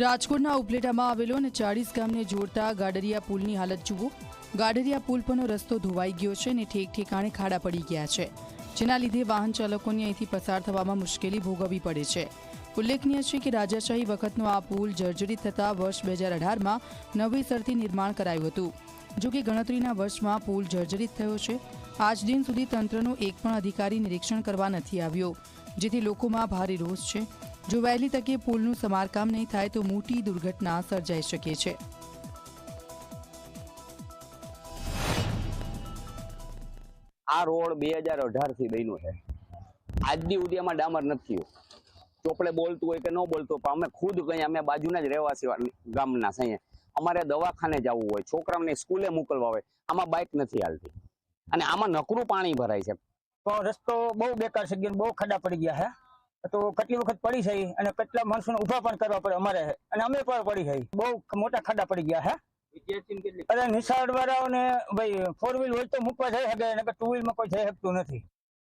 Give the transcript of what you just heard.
રાજકોટના ઉપલેટામાં આવેલો અને 40 ગામને જોડતા ગાડરિયા પુલની હાલત જુઓ। ગાડરિયા પુલ પરનો રસ્તો ધોવાઈ ગયો છે અને ઠેક ઠેકાણે ખાડા પડી ગયા છે, જેના લીધે વાહન ચાલકોને અહીંથી પસાર થવામાં મુશ્કેલી ભોગવવી પડે છે। ઉલ્લેખનીય છે કે રાજાશાહી વખતનો આ પુલ જર્જરિત થતાં વર્ષ 2018માં નવેસરથી નિર્માણ કરાયું હતું। જો કે ગણતરીના વર્ષમાં પુલ જર્જરિત થયો છે। આજ દિન સુધી તંત્રનો એક પણ અધિકારી નિરીક્ષણ કરવા નથી આવ્યો, જેથી લોકોમાં ભારે રોષ છે। જો વહેલી તકે પુલનું સમારકામ નહીં થાય તો મોટી દુર્ઘટના સર્જાઈ શકે છે। આ રોડ 2018 થી બન્યો છે। આજ દી સુધી એમાં ડામર નથી થયું। ચોપડે બોલતું હોય કે ન બોલતું, પણ અમે ખુદ કઈ અમે બાજુના જ રહેવાસી ગામના છીએ। અમારે દવાખાને જવું હોય, છોકરાઓને સ્કૂલે મોકલવા હોય, આમાં બાઇક નથી હાલતી અને આમાં નકરું પાણી ભરાય છે। તો રસ્તો બહુ બેકાર છે, બહુ ખાડા પડી ગયા છે। તો કેટલી વખત પડી છે અને કેટલા માણસોને ઉભા પણ કરવા પડે અમારે, અને અમે પણ પડી છે। બહુ મોટા ખાડા પડી ગયા છે। અરે નિશાળ વાળાઓને ભાઈ 4 વ્હીલ હોય તો મૂકવા જઈ શકે, ટુ વ્હીલમાં કોઈ જઈ શકતું નથી।